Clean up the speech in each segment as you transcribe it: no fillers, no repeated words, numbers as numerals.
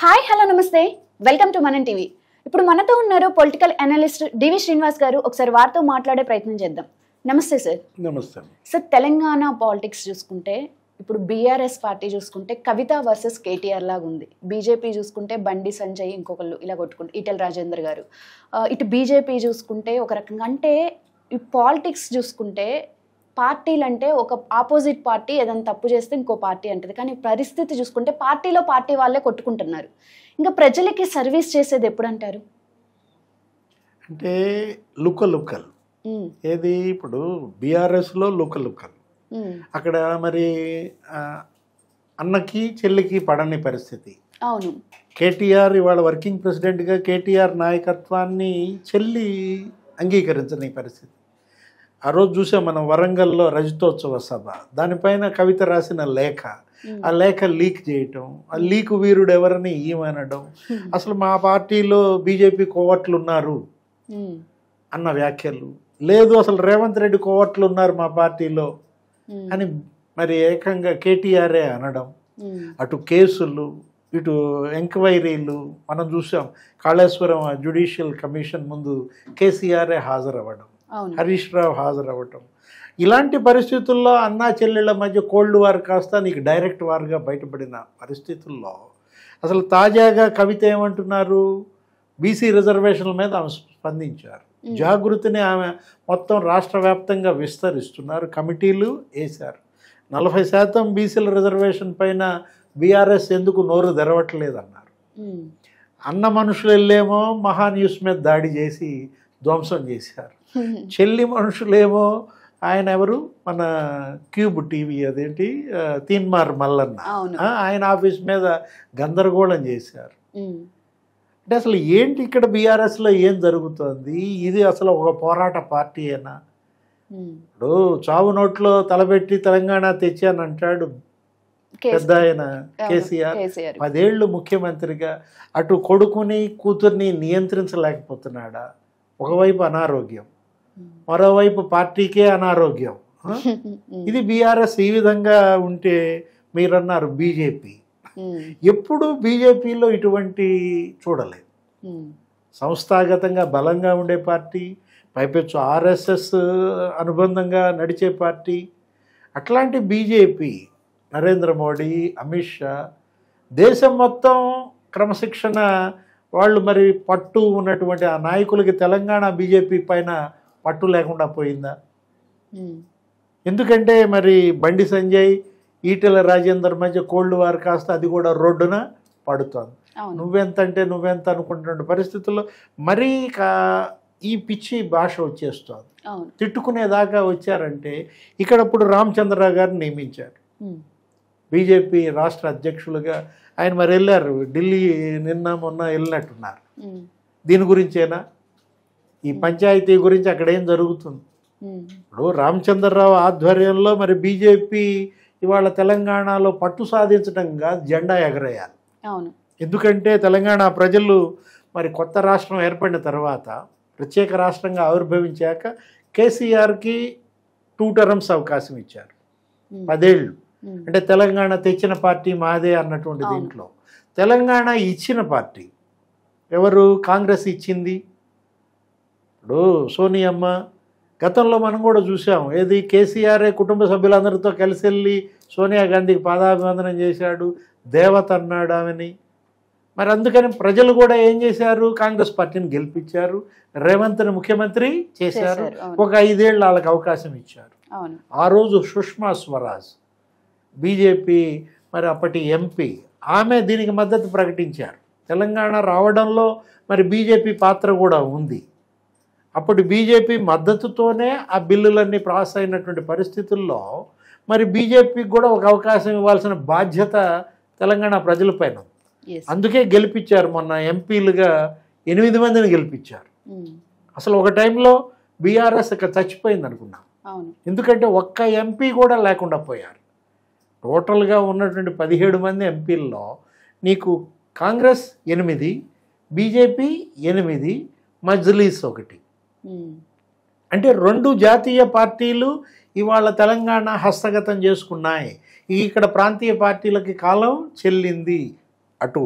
Hi hello నమస్తే welcome to మనం TV. ఇప్పుడు మనతో ఉన్నారు పొలిటికల్ అనలిస్ట్ డివి శ్రీనివాస్ గారు. ఒకసారి వారితో మాట్లాడే ప్రయత్నం చేద్దాం. నమస్తే సార్. నమస్తే సార్, తెలంగాణ పాలిటిక్స్ చూసుకుంటే ఇప్పుడు బీఆర్ఎస్ పార్టీ చూసుకుంటే కవిత వర్సెస్ కేటీఆర్ లాగా ఉంది. బీజేపీ చూసుకుంటే బండి సంజయ్ ఇంకొకళ్ళు ఇలా కొట్టుకుంటే ఈటెల రాజేందర్ గారు. ఇటు బీజేపీ చూసుకుంటే ఒక రకంగా అంటే ఈ పాలిటిక్స్ చూసుకుంటే పార్టీలు అంటే ఒక ఆపోజిట్ పార్టీ ఏదైనా తప్పు చేస్తే ఇంకో పార్టీ అంటది. కానీ పరిస్థితి చూసుకుంటే పార్టీలో పార్టీ వాళ్ళే కొట్టుకుంటున్నారు. ఇంకా ప్రజలకి సర్వీస్ చేసేది ఎప్పుడు అంటారు? అంటే లుకల్ ఏది ఇప్పుడు బీఆర్ఎస్లో లుకల్ అక్కడ మరి అన్నకి చెల్లికి పడని పరిస్థితి. అవును, కేటీఆర్ ఇవాళ వర్కింగ్ ప్రెసిడెంట్గా కేటీఆర్ నాయకత్వాన్ని చెల్లి అంగీకరించని పరిస్థితి. ఆ రోజు చూసాం మనం వరంగల్లో రజతోత్సవ సభ, దానిపైన కవిత రాసిన లేఖ, ఆ లేఖ లీక్ చేయటం, ఆ లీక్ వీరుడు ఎవరని ఈమనడం, అసలు మా పార్టీలో బీజేపీ కోవట్లు ఉన్నారు అన్న వ్యాఖ్యలు, లేదు అసలు రేవంత్ రెడ్డి కోవట్లు ఉన్నారు మా పార్టీలో అని మరి ఏకంగా కేటీఆరే అనడం, అటు కేసులు ఇటు ఎంక్వైరీలు మనం చూసాం. కాళేశ్వరం జ్యుడిషియల్ కమిషన్ ముందు కేసీఆరే హాజరవ్వడం, హరీష్ రావు హాజరవ్వటం. ఇలాంటి పరిస్థితుల్లో అన్నా చెల్లెళ్ళ మధ్య కోల్డ్ వార్ కాస్త నీకు డైరెక్ట్ వార్గా బయటపడిన పరిస్థితుల్లో అసలు తాజాగా కవిత ఏమంటున్నారు? బీసీ రిజర్వేషన్ల మీద ఆమె స్పందించారు. జాగృతిని ఆమె మొత్తం రాష్ట్ర వ్యాప్తంగా విస్తరిస్తున్నారు. కమిటీలు వేశారు. 40% బీసీల రిజర్వేషన్ పైన బీఆర్ఎస్ ఎందుకు నోరు తెరవట్లేదన్నారు. అన్న మనుషులు వెళ్ళేమో మహా న్యూస్ మీద దాడి చేసి ధ్వంసం చేశారు. చెల్లి మనుషులేమో ఆయన ఎవరు మన క్యూబ్ టీవీ అదేంటి తీన్మార్ మల్లన్న ఆయన ఆఫీస్ మీద గందరగోళం చేశారు. అంటే అసలు ఏంటి ఇక్కడ బీఆర్ఎస్లో ఏం జరుగుతుంది? ఇది అసలు ఒక పోరాట పార్టీ అయినా? ఇప్పుడు చావు నోట్లో తలబెట్టి తెలంగాణ తెచ్చానంటాడు పెద్ద ఆయన కేసీఆర్. 10 ఏళ్ళు ముఖ్యమంత్రిగా అటు కొడుకుని కూతుర్ని నియంత్రించలేకపోతున్నాడా? ఒకవైపు అనారోగ్యం, మరోవైపు పార్టీకే అనారోగ్యం. ఇది బీఆర్ఎస్ ఈ విధంగా ఉంటే మీరన్నారు బీజేపీ. ఎప్పుడు బీజేపీలో ఇటువంటి చూడలేదు. సంస్థాగతంగా బలంగా ఉండే పార్టీ, పైపెచ్చు ఆర్ఎస్ఎస్ అనుబంధంగా నడిచే పార్టీ. అట్లాంటి బీజేపీ నరేంద్ర మోడీ, అమిత్ షా దేశం మొత్తం క్రమశిక్షణ వాళ్ళు మరి పట్టు ఉన్నటువంటి ఆ నాయకులకి తెలంగాణ బీజేపీ పైన పట్టు లేకుండా పోయిందా? ఎందుకంటే మరి బండి సంజయ్, ఈటెల రాజేందర్ మధ్య కోల్డ్ వార్ కాస్త అది కూడా రోడ్డున పడుతోంది. నువ్వెంత అంటే నువ్వెంత అనుకుంటున్న పరిస్థితుల్లో మరీ ఈ పిచ్చి భాష వచ్చేస్తోంది. తిట్టుకునేదాకా వచ్చారంటే ఇక్కడ ఇప్పుడు రామచంద్రరావు గారిని నియమించారు బీజేపీ రాష్ట్ర అధ్యక్షులుగా. ఆయన మరి వెళ్ళారు ఢిల్లీ, నిన్న మొన్న వెళ్ళినట్టున్నారు. దీని గురించేనా? ఈ పంచాయతీ గురించి అక్కడ ఏం జరుగుతుంది? ఇప్పుడు రామచంద్రరావు ఆధ్వర్యంలో మరి బీజేపీ ఇవాళ తెలంగాణలో పట్టు సాధించడంగా జెండా ఎగరేయాలి. ఎందుకంటే తెలంగాణ ప్రజలు మరి కొత్త రాష్ట్రం ఏర్పడిన తర్వాత ప్రత్యేక రాష్ట్రంగా ఆవిర్భవించాక కేసీఆర్కి 2 టర్మ్స్ అవకాశం ఇచ్చారు. 10 ఏళ్ళు. అంటే తెలంగాణ తెచ్చిన పార్టీ మాదే అన్నటువంటి దీంట్లో తెలంగాణ ఇచ్చిన పార్టీ ఎవరు? కాంగ్రెస్ ఇచ్చింది. ఇప్పుడు సోనియమ్మ, గతంలో మనం కూడా చూసాం, ఏది కేసీఆర్ కుటుంబ సభ్యులందరితో కలిసి వెళ్ళి సోనియా గాంధీకి పాదాభివందనం చేశాడు, దేవత అన్నాడు ఆమెని. మరి అందుకని ప్రజలు కూడా ఏం చేశారు? కాంగ్రెస్ పార్టీని గెలిపించారు, రేవంత్ని ముఖ్యమంత్రి చేశారు, ఒక 5 ఏళ్ళు వాళ్ళకి అవకాశం ఇచ్చారు. ఆ రోజు సుష్మా స్వరాజ్ బీజేపీ మరి అప్పటి ఎంపీ, ఆమె దీనికి మద్దతు ప్రకటించారు. తెలంగాణ రావడంలో మరి బీజేపీ పాత్ర కూడా ఉంది. అప్పుడు బీజేపీ మద్దతుతోనే ఆ బిల్లులన్నీ పాస్ అయినటువంటి పరిస్థితుల్లో మరి బీజేపీకి కూడా ఒక అవకాశం ఇవ్వాల్సిన బాధ్యత తెలంగాణ ప్రజలపైన. అందుకే గెలిపించారు. మొన్న ఎంపీలుగా 8 మందిని గెలిపించారు. అసలు ఒక టైంలో బీఆర్ఎస్ ఇక్కడ చచ్చిపోయింది అనుకున్నాం. ఎందుకంటే ఒక్క ఎంపీ కూడా లేకుండా పోయారు. టోటల్గా ఉన్నటువంటి 17 మంది ఎంపీల్లో నీకు కాంగ్రెస్ 8, బీజేపీ 8, మజ్లీస్ 1. అంటే 2 జాతీయ పార్టీలు ఇవాళ తెలంగాణ హస్తగతం చేసుకున్నాయి. ఇక్కడ ప్రాంతీయ పార్టీలకి కాలం చెల్లింది. అటు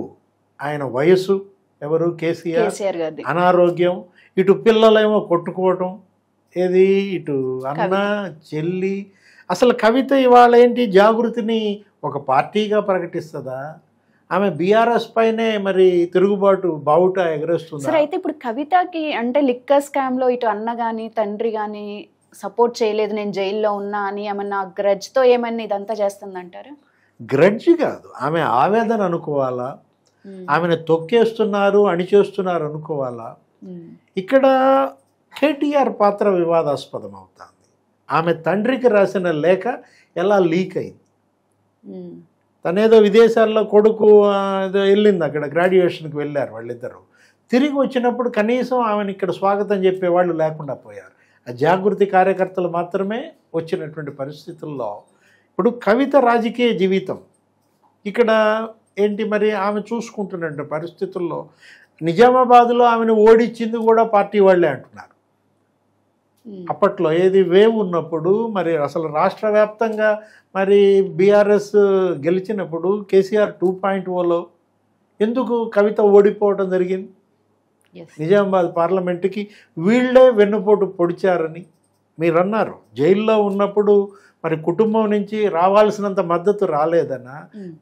ఆయన వయసు ఎవరు కేసీఆర్, కేసీఆర్ గారిది. అనారోగ్యం, ఇటు పిల్లలేమో కొట్టుకోవటం, ఏది ఇటు అన్న చెల్లి. అసలు కవిత ఇవాళ ఏంటి జాగృతిని ఒక పార్టీగా ప్రకటిస్తుందా? ఆమె బీఆర్ఎస్ పైనే మరి తిరుగుబాటు బావుట ఎగరేస్తుంది. సరే, అయితే ఇప్పుడు కవితకి అంటే లిక్కర్ స్కామ్ లో ఇటు అన్న గాని తండ్రి గాని సపోర్ట్ చేయలేదు, నేను జైల్లో ఉన్నా అని ఏమన్నా గ్రడ్జ్తో ఏమన్నా ఇదంతా చేస్తుందంటారా? గ్రడ్జ్ కాదు, ఆమె ఆవేదన అనుకోవాలా, ఆమెను తొక్కేస్తున్నారు అణిచేస్తున్నారు అనుకోవాలా. ఇక్కడ కేటీఆర్ పాత్ర వివాదాస్పదం అవుతుంది. ఆమె తండ్రికి రాసిన లేఖ ఎలా లీక్ అయింది? తనేదో విదేశాల్లో కొడుకు ఏదో వెళ్ళింది, అక్కడ గ్రాడ్యుయేషన్కి వెళ్ళారు వాళ్ళిద్దరు. తిరిగి వచ్చినప్పుడు కనీసం ఆమెను ఇక్కడ స్వాగతం చెప్పేవాళ్ళు లేకుండా పోయారు. ఆ జాగృతి కార్యకర్తలు మాత్రమే వచ్చినటువంటి పరిస్థితుల్లో ఇప్పుడు కవిత రాజకీయ జీవితం ఇక్కడ ఏంటి మరి ఆమె చూసుకుంటున్న పరిస్థితుల్లో నిజామాబాద్లో ఆమెను ఓడించింది కూడా పార్టీ వాళ్ళే అంటున్నారు. అప్పట్లో ఏది వేవ్ ఉన్నప్పుడు మరి అసలు రాష్ట్ర వ్యాప్తంగా మరి బీఆర్ఎస్ గెలిచినప్పుడు కేసీఆర్ 2.0లో ఎందుకు కవిత ఓడిపోవడం జరిగింది? నిజామాబాద్ పార్లమెంటుకి వీళ్ళే వెన్నుపోటు పొడిచారని మీరు అన్నారు. జైల్లో ఉన్నప్పుడు మరి కుటుంబం నుంచి రావాల్సినంత మద్దతు రాలేదనా,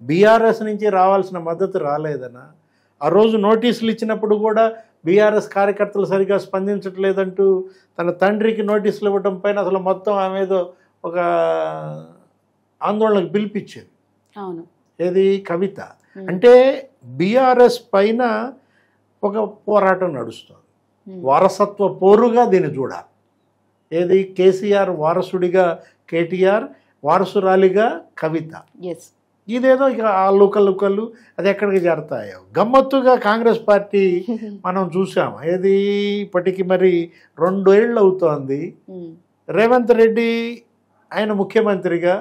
బీఆర్ఎస్ నుంచి రావాల్సిన మద్దతు రాలేదనా? ఆ రోజు నోటీసులు ఇచ్చినప్పుడు కూడా బీఆర్ఎస్ కార్యకర్తలు సరిగా స్పందించట్లేదంటూ తన తండ్రికి నోటీసులు ఇవ్వడం పైన అసలు మొత్తం ఆమె ఏదో ఒక ఆందోళనకు పిలిపించింది. అవును, ఏది కవిత అంటే బీఆర్ఎస్ పైన ఒక పోరాటం నడుస్తుంది. వారసత్వ పోరుగా దీన్ని చూడాలి. ఏది కేసీఆర్ వారసుడిగా కేటీఆర్, వారసురాలిగా కవిత. ఇదేదో ఇక ఆ లుకలు అది ఎక్కడికి చేరతాయో. గమ్మత్తుగా కాంగ్రెస్ పార్టీ మనం చూసాం. ఏది ఇప్పటికి మరి 2 ఏళ్ళు అవుతోంది. రేవంత్ రెడ్డి ఆయన ముఖ్యమంత్రిగా,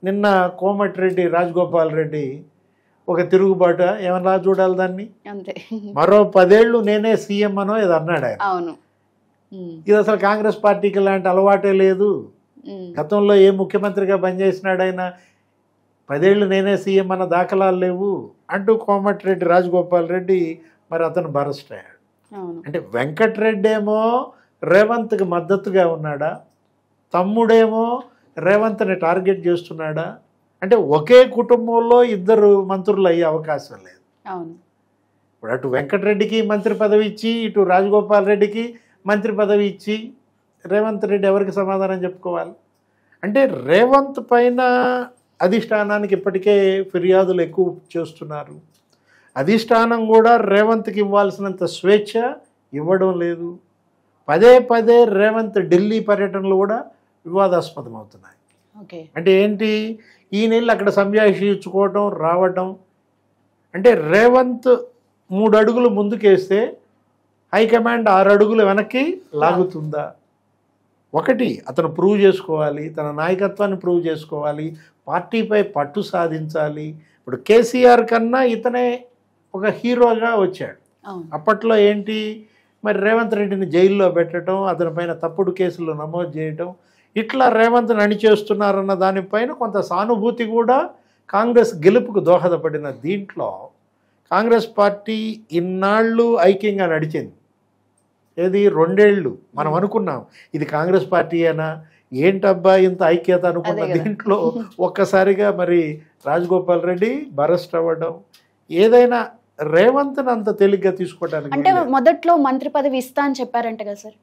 నిన్న కోమటిరెడ్డి రాజగోపాల్ రెడ్డి ఒక తిరుగుబాట ఏమన్నా చూడాలి దాన్ని. మరో 10 ఏళ్ళు నేనే సీఎం అనో ఏదో అన్నాడు ఆయన. ఇది అసలు కాంగ్రెస్ పార్టీకి ఇలాంటి అలవాటే లేదు. గతంలో ఏ ముఖ్యమంత్రిగా పనిచేసినాడు ఆయన 10 ఏళ్ళు నేనే సీఎం అన్న దాఖలాలు లేవు అంటూ కోమటిరెడ్డి రాజగోపాల్ రెడ్డి మరి అతను బరస్ట్ అయ్యాడు. అంటే వెంకటరెడ్డి ఏమో రేవంత్కి మద్దతుగా ఉన్నాడా, తమ్ముడేమో రేవంత్ని టార్గెట్ చేస్తున్నాడా? అంటే ఒకే కుటుంబంలో 2 మంత్రులు అయ్యే అవకాశం లేదు. ఇప్పుడు అటు వెంకటరెడ్డికి మంత్రి పదవి ఇచ్చి ఇటు రాజగోపాల్ రెడ్డికి మంత్రి పదవి ఇచ్చి రేవంత్ రెడ్డి ఎవరికి సమాధానం చెప్పుకోవాలి? అంటే రేవంత్ పైన అధిష్టానానికి ఇప్పటికే ఫిర్యాదులు ఎక్కువ చేస్తున్నారు. అధిష్టానం కూడా రేవంత్కి ఇవ్వాల్సినంత స్వేచ్ఛ ఇవ్వడం లేదు. పదే రేవంత్ ఢిల్లీ పర్యటనలు కూడా వివాదాస్పదం అవుతున్నాయి. అంటే ఏంటి, ఈ నెలలు అక్కడ సంజాయిషి ఇచ్చుకోవటం రావటం. అంటే రేవంత్ 3 అడుగులు ముందుకేస్తే హైకమాండ్ 6 అడుగులు వెనక్కి లాగుతుందా? ఒకటి, అతను ప్రూవ్ చేసుకోవాలి, తన నాయకత్వాన్ని ప్రూవ్ చేసుకోవాలి, పార్టీపై పట్టు సాధించాలి. ఇప్పుడు కేసీఆర్ కన్నా ఇతనే ఒక హీరోగా వచ్చాడు. అప్పట్లో ఏంటి మరి రేవంత్ రెడ్డిని జైల్లో పెట్టడం, అతనిపైన తప్పుడు కేసులు నమోదు చేయటం, ఇట్లా రేవంత్ని అణిచేస్తున్నారన్న దానిపైన కొంత సానుభూతి కూడా కాంగ్రెస్ గెలుపుకు దోహదపడిన దీంట్లో కాంగ్రెస్ పార్టీ ఇన్నాళ్ళు ఐక్యంగా నడిచింది. ఏది 2 ఏళ్ళు మనం అనుకున్నాం ఇది కాంగ్రెస్ పార్టీయేనా, ఏంటబ్బా ఇంత ఐక్యత అనుకున్న దీంట్లో ఒక్కసారిగా మరి రాజగోపాల్ రెడ్డి బరస్ట్ అవ్వడం, ఏదైనా రేవంత్ని అంత తేలిగ్గా తీసుకోవడానికి. అంటే మొదట్లో మంత్రి పదవి ఇస్తా అని చెప్పారంట కదా సార్?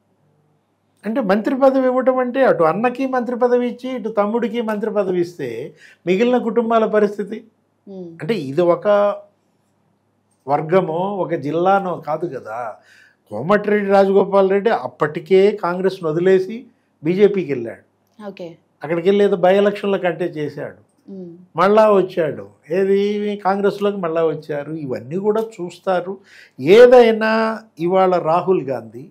అంటే మంత్రి పదవి ఇవ్వటం అంటే అటు అన్నకి మంత్రి పదవి ఇచ్చి ఇటు తమ్ముడికి మంత్రి పదవి ఇస్తే మిగిలిన కుటుంబాల పరిస్థితి. అంటే ఇది ఒక వర్గమో ఒక జిల్లానో కాదు కదా. కోమటిరెడ్డి రాజగోపాల్ రెడ్డి అప్పటికే కాంగ్రెస్ను వదిలేసి బీజేపీకి వెళ్ళాడు. అక్కడికి వెళ్ళి ఏదో బై ఎలక్షన్ల కంటే చేశాడు, మళ్ళా వచ్చాడు. ఏది కాంగ్రెస్లోకి మళ్ళా వచ్చారు. ఇవన్నీ కూడా చూస్తారు. ఏదైనా ఇవాళ రాహుల్ గాంధీ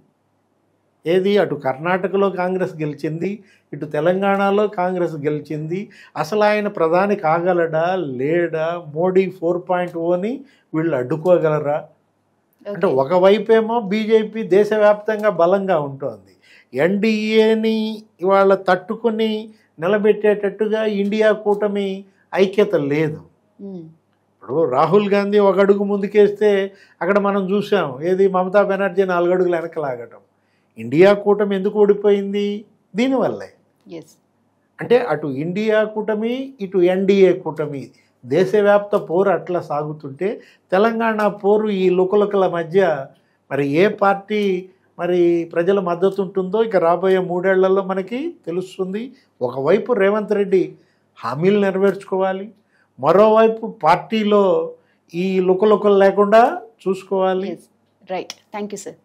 ఏది అటు కర్ణాటకలో కాంగ్రెస్ గెలిచింది, ఇటు తెలంగాణలో కాంగ్రెస్ గెలిచింది. అసలు ఆయన ప్రధాని కాగలడా లేడా? మోడీ 4.0ని వీళ్ళు అడ్డుకోగలరా? అంటే ఒకవైపేమో బీజేపీ దేశవ్యాప్తంగా బలంగా ఉంటుంది, ఎన్డీఏని ఇవాళ తట్టుకుని నిలబెట్టేటట్టుగా ఇండియా కూటమి ఐక్యత లేదు. ఇప్పుడు రాహుల్ గాంధీ ఒక అడుగు ముందుకేస్తే అక్కడ మనం చూసాం, ఏది మమతా బెనర్జీ 4 అడుగులు వెనకలాగటం. ఇండియా కూటమి ఎందుకు ఓడిపోయింది? దీనివల్లే. ఎస్. అంటే అటు ఇండియా కూటమి, ఇటు ఎన్డీఏ కూటమి, దేశవ్యాప్త పోరు అట్లా సాగుతుంటే తెలంగాణ పోరు ఈ లుకలుకల మధ్య మరి ఏ పార్టీ మరి ప్రజల మద్దతు ఉంటుందో ఇక రాబోయే 3 ఏళ్లలో మనకి తెలుస్తుంది. ఒకవైపు రేవంత్ రెడ్డి హామీలు నెరవేర్చుకోవాలి, మరోవైపు పార్టీలో ఈ లుకలుకలు లేకుండా చూసుకోవాలి. రైట్. Thank you sir.